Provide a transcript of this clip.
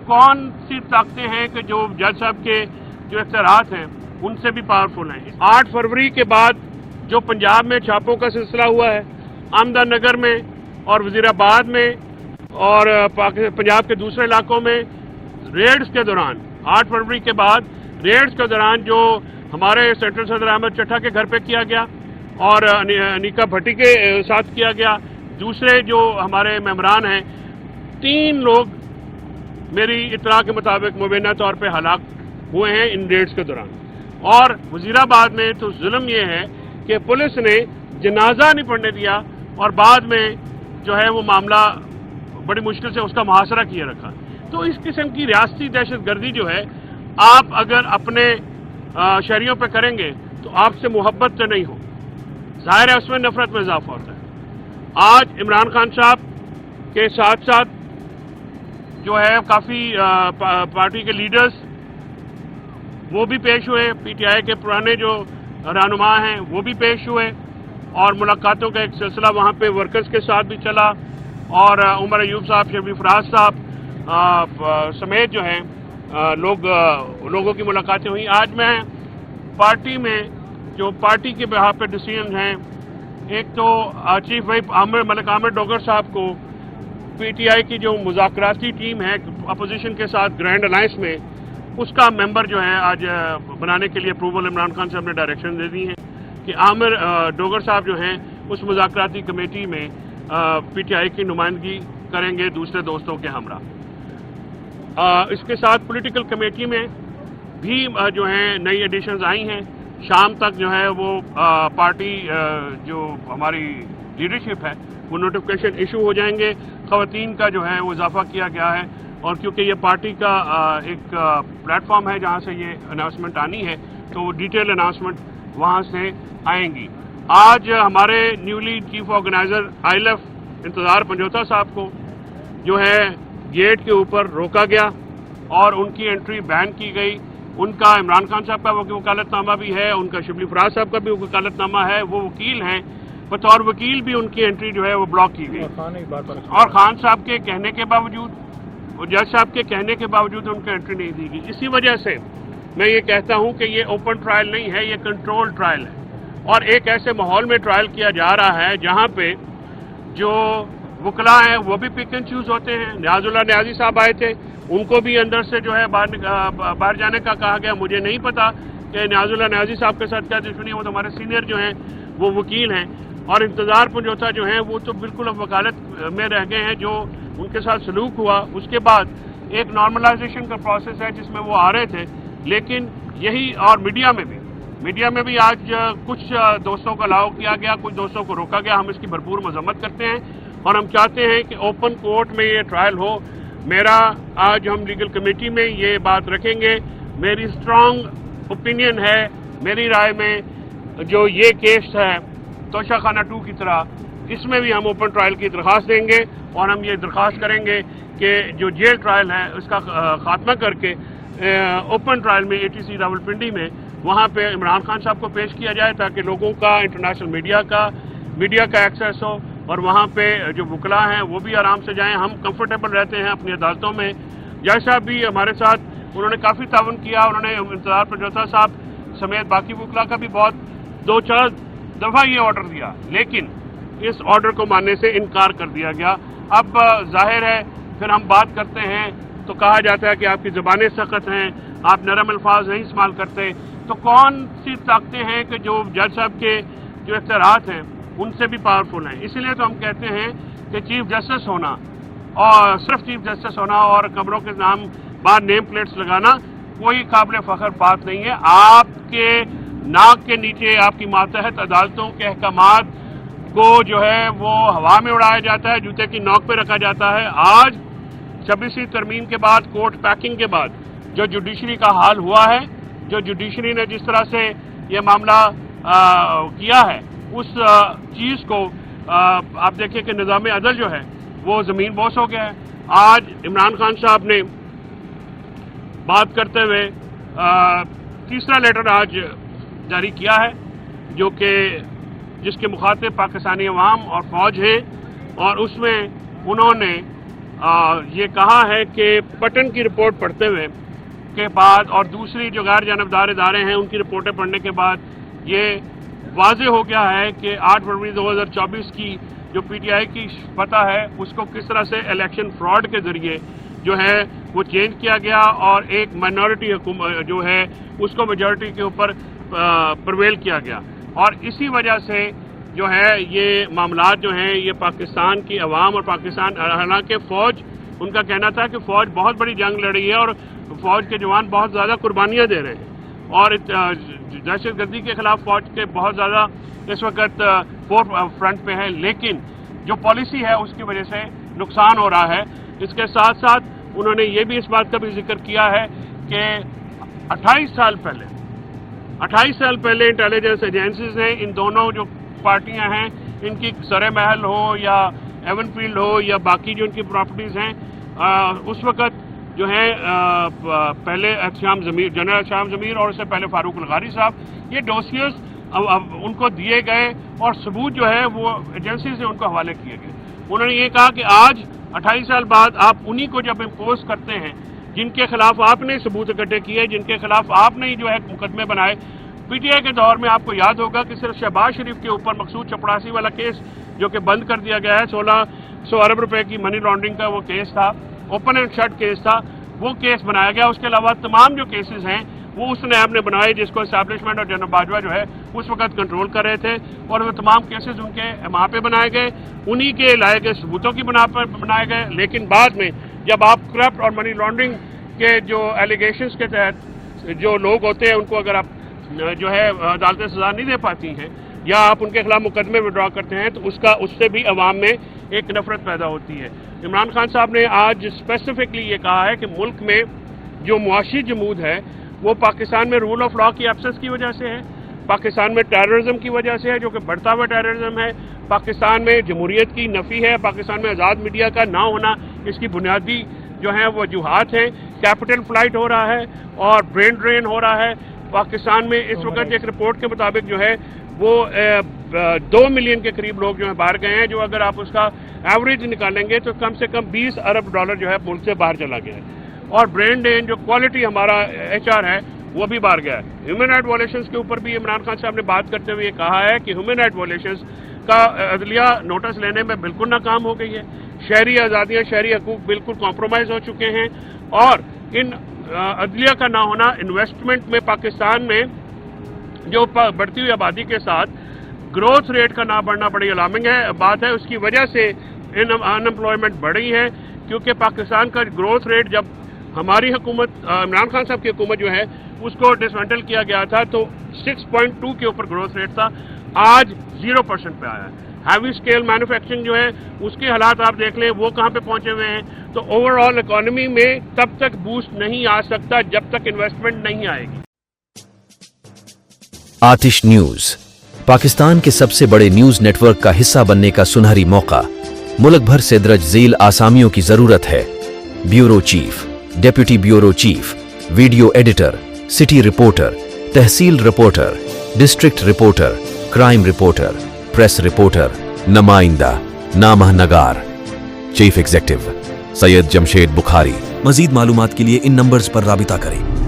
कौन सी ताकतें हैं कि जो जज साहब के जो इख्तियारात हैं उनसे भी पावरफुल हैं। 8 फरवरी के बाद जो पंजाब में छापों का सिलसिला हुआ है, अहमदनगर में और वजीराबाद में और पंजाब के दूसरे इलाकों में रेड्स के दौरान, 8 फरवरी के बाद रेड्स के दौरान जो हमारे सेंट्रल सदर अहमद चट्टा के घर पे किया गया और अनीका भट्टी के साथ किया गया, दूसरे जो हमारे मेंबरान हैं, 3 लोग मेरी इत्तला के मुताबिक मुबैना तौर पे हलाक हुए हैं इन रेड्स के दौरान। और वजीराबाद में तो जुल्म ये है कि पुलिस ने जनाजा नहीं पड़ने दिया और बाद में जो है वो मामला बड़ी मुश्किल से उसका मुहासरा किए रखा। तो इस किस्म की रियासती दहशतगर्दी जो है, आप अगर अपने शहरियों पे करेंगे तो आपसे मोहब्बत तो नहीं हो, जाहिर है उसमें नफरत में इजाफा होता है। आज इमरान खान साहब के साथ साथ जो है काफ़ी पार्टी के लीडर्स वो भी पेश हुए, पीटीआई के पुराने जो रहनुमा हैं वो भी पेश हुए और मुलाकातों का एक सिलसिला वहाँ पे वर्कर्स के साथ भी चला और उमर अयूब साहब, शबीर फराज साहब समेत जो हैं लोगों की मुलाकातें हुई। आज मैं पार्टी में जो पार्टी के बिहाफ पे डिसीजन हैं, एक तो चीफ व्हिप मलिक आमिर डोगर साहब को पीटीआई की जो मुज़ाकराती टीम है अपोजिशन के साथ ग्रैंड अलायंस में, उसका मेंबर जो है आज बनाने के लिए अप्रूवल इमरान खान साहब ने डायरेक्शन दे दी है कि आमिर डोगर साहब जो हैं उस मुज़ाकराती कमेटी में पीटीआई की नुमाइंदगी करेंगे दूसरे दोस्तों के हमरा। इसके साथ पॉलिटिकल कमेटी में भी जो है नई एडिशंस आई हैं। शाम तक जो है वो पार्टी जो हमारी लीडरशिप है वो नोटिफिकेशन इशू हो जाएंगे। ख़वातीन का जो है वो इजाफा किया गया है और क्योंकि ये पार्टी का एक प्लेटफॉर्म है जहाँ से ये अनाउंसमेंट आनी है, तो डिटेल अनाउंसमेंट वहाँ से आएंगी। आज हमारे न्यूली चीफ ऑर्गेनाइजर आईएलएफ इंतज़ार पंजोता साहब को जो है गेट के ऊपर रोका गया और उनकी एंट्री बैन की गई। उनका इमरान खान साहब का वकालतनामा भी है, उनका शिबली फराज साहब का भी वकालतनामा है, वो वकील हैं, बतौर वकील भी उनकी एंट्री जो है वो ब्लॉक की गई और खान साहब के कहने के बावजूद, जज साहब के कहने के बावजूद उनको एंट्री नहीं दी गई। इसी वजह से मैं ये कहता हूँ कि ये ओपन ट्रायल नहीं है, ये कंट्रोल ट्रायल है और एक ऐसे माहौल में ट्रायल किया जा रहा है जहाँ पे जो वकला हैं वो भी पिक एंड चूज होते हैं। न्याजुल्लाह न्याजी साहब आए थे, उनको भी अंदर से जो है बाहर जाने का कहा गया। मुझे नहीं पता कि न्याजुल्लाह न्याजी साहब के साथ क्या दुश्मनी है, वो तो हमारे सीनियर जो हैं वो वकील हैं और इंतज़ार पंजोता जो हैं वो तो बिल्कुल अब वकालत में रह गए हैं। जो उनके साथ सलूक हुआ उसके बाद एक नॉर्मलाइजेशन का प्रोसेस है जिसमें वो आ रहे थे, लेकिन यही और मीडिया में भी आज कुछ दोस्तों का अलाउ किया गया, कुछ दोस्तों को रोका गया। हम इसकी भरपूर मजम्मत करते हैं और हम चाहते हैं कि ओपन कोर्ट में ये ट्रायल हो। मेरा आज हम लीगल कमेटी में ये बात रखेंगे। मेरी स्ट्रांग ओपिनियन है, मेरी राय में जो ये केस है तोशाखाना 2 की तरह, इसमें भी हम ओपन ट्रायल की दरख्वास्त देंगे और हम ये दरख्वास्त करेंगे कि जो जेल ट्रायल है उसका खात्मा करके ओपन ट्रायल में एटीसी रावलपिंडी में वहाँ पे इमरान खान साहब को पेश किया जाए ताकि लोगों का, इंटरनेशनल मीडिया का एक्सेस हो और वहाँ पे जो वकला हैं वो भी आराम से जाएं। हम कंफर्टेबल रहते हैं अपनी अदालतों में। जज साहब भी हमारे साथ, उन्होंने काफ़ी ताउन किया। उन्होंने इंतज़ार पंजोता साहब समेत बाकी वकला का भी बहुत 2-4 दफ़ा ये ऑर्डर दिया, लेकिन इस ऑर्डर को मानने से इनकार कर दिया गया। अब जाहिर है फिर हम बात करते हैं तो कहा जाता है कि आपकी ज़बानें सख्त हैं, आप नरम अल्फाज नहीं इस्तेमाल करते। तो कौन सी ताकतें हैं कि जो जज साहब के जो इख्तियारात हैं उनसे भी पावरफुल हैं। इसीलिए तो हम कहते हैं कि चीफ जस्टिस होना और सिर्फ चीफ जस्टिस होना और कमरों के नाम बाहर नेम प्लेट्स लगाना कोई काबिल फ़ख्र बात नहीं है। आपके नाक के नीचे आपकी मातहत अदालतों के अहकामात को जो है वो हवा में उड़ाया जाता है, जूते की नोक पे रखा जाता है। आज 26वीं तरमीम के बाद, कोर्ट पैकिंग के बाद जो जुडिशरी का हाल हुआ है, जो जुडिशरी ने जिस तरह से ये मामला किया है, उस चीज़ को आप देखिए कि निज़ाम अदल जो है वो ज़मीन बोस हो गया है। आज इमरान खान साहब ने बात करते हुए तीसरा लेटर आज जारी किया है जो कि जिसके मुखातिब पाकिस्तानी अवाम और फ़ौज हैं और उसमें उन्होंने ये कहा है कि पटन की रिपोर्ट पढ़ते हुए के बाद और दूसरी जो गैर जानबदार इदारे हैं उनकी रिपोर्टें पढ़ने के बाद ये वाज़े हो गया है कि 8 फरवरी 2024 की जो पीटीआई की पता है उसको किस तरह से इलेक्शन फ्रॉड के जरिए जो है वो चेंज किया गया और एक माइनॉरिटी हुकूमत जो है उसको मेजॉरिटी के ऊपर प्रवेल किया गया। और इसी वजह से जो है ये मामलात जो हैं ये पाकिस्तान की अवाम और पाकिस्तान, हालांकि फ़ौज, उनका कहना था कि फ़ौज बहुत बड़ी जंग लड़ रही है और फ़ौज के जवान बहुत ज़्यादा कुर्बानियाँ दे रहे हैं और दहशतगर्दी के ख़िलाफ़ फ़ौज के बहुत ज़्यादा इस वक्त फोर फ्रंट पे है, लेकिन जो पॉलिसी है उसकी वजह से नुकसान हो रहा है। इसके साथ साथ उन्होंने ये भी इस बात का भी जिक्र किया है कि 28 साल पहले इंटेलिजेंस एजेंसीज हैं, इन दोनों जो पार्टियां हैं इनकी सरे महल हो या एवनफील्ड हो या बाकी जो इनकी प्रॉपर्टीज़ हैं, उस वक़्त जो है पहले जनरल शाम ज़मीर और उससे पहले फारूक अलगारी साहब, ये डोसियर्स अब उनको दिए गए और सबूत जो है वो एजेंसी से उनको हवाले किए गए। उन्होंने ये कहा कि आज 28 साल बाद आप उन्हीं को जब इम्पोज करते हैं जिनके खिलाफ आपने सबूत इकट्ठे किए, जिनके खिलाफ आपने ही जो है मुकदमे बनाए। पीटीआई के दौर में आपको याद होगा कि सिर्फ शहबाज शरीफ के ऊपर मकसूद चपड़ासी वाला केस जो कि बंद कर दिया गया है, 1600 अरब रुपए की मनी लॉन्ड्रिंग का वो केस था, ओपन एंड शट केस था, वो केस बनाया गया। उसके अलावा तमाम जो केसेस हैं वो उस नैब ने बनाए जिसको एस्टैब्लिशमेंट और जनरल बाजवा जो है उस वक्त कंट्रोल कर रहे थे और वो तमाम केसेस उनके वहाँ पे बनाए गए, उन्हीं के लाए गए सबूतों की बना पर बनाए गए। लेकिन बाद में जब आप करप्ट और मनी लॉन्ड्रिंग के जो एलिगेशंस के तहत जो लोग होते हैं उनको अगर आप जो है अदालतें सजा नहीं दे पाती हैं या आप उनके खिलाफ मुकदमे विड्रॉ करते हैं तो उससे भी अवाम में एक नफरत पैदा होती है। इमरान खान साहब ने आज स्पेसिफिकली ये कहा है कि मुल्क में जो मुआशी जमूद है वो पाकिस्तान में रूल ऑफ लॉ की एब्सेंस की वजह से है, पाकिस्तान में टेररिज्म की वजह से है जो कि बढ़ता हुआ टेररिज्म है, पाकिस्तान में जमहूरियत की नफ़ी है, पाकिस्तान में आज़ाद मीडिया का ना होना इसकी बुनियादी जो है वो वजूहात हैं, कैपिटल फ्लाइट हो रहा है और ब्रेन ड्रेन हो रहा है। पाकिस्तान में इस वक्त एक रिपोर्ट के मुताबिक जो है वो 2 मिलियन के करीब लोग जो है बाहर गए हैं, जो अगर आप उसका एवरेज निकालेंगे तो कम से कम $20 अरब जो है मुल्क से बाहर चला गया है। और ब्रेन ड्रेन जो क्वालिटी हमारा HR है वो भी बाहर गया है। ह्यूमन राइट वायलेशंस के ऊपर भी इमरान खान साहब ने बात करते हुए कहा है कि ह्यूमन राइट वायलेशंस का अदलिया नोटिस लेने में बिल्कुल नाकाम हो गई है, शहरी आज़ादियाँ, शहरी हकूक बिल्कुल कॉम्प्रोमाइज़ हो चुके हैं और इन अदलिया का ना होना इन्वेस्टमेंट में पाकिस्तान में जो बढ़ती हुई आबादी के साथ ग्रोथ रेट का ना बढ़ना बड़ी अलार्मिंग है बात है। उसकी वजह से अनएम्प्लॉयमेंट बढ़ी है क्योंकि पाकिस्तान का ग्रोथ रेट जब हमारी हुकूमत इमरान खान साहब की हुकूमत जो है उसको डिसमेंटल किया गया था तो 6.2 के ऊपर ग्रोथ रेट था, आज 0% पे आया है। हैवी स्केल मैन्युफैक्चरिंग जो है उसके हालात आप देख लें वो कहाँ पे पहुंचे हुए हैं। तो ओवरऑल इकोनॉमी में तब तक बूस्ट नहीं आ सकता जब तक इन्वेस्टमेंट नहीं आएगी। आतिश न्यूज पाकिस्तान के सबसे बड़े न्यूज नेटवर्क का हिस्सा बनने का सुनहरी मौका। मुल्क भर से दर्ज झेल आसामियों की जरूरत है। Bureau chief, deputy bureau chief, video editor, city reporter, tehsil reporter, district reporter, crime reporter, press reporter, नुमाइंदा, नामह नगार। Chief executive Syed Jamshed Bukhari. मजीद मालूमात के लिए इन नंबर्स पर राबिता करें।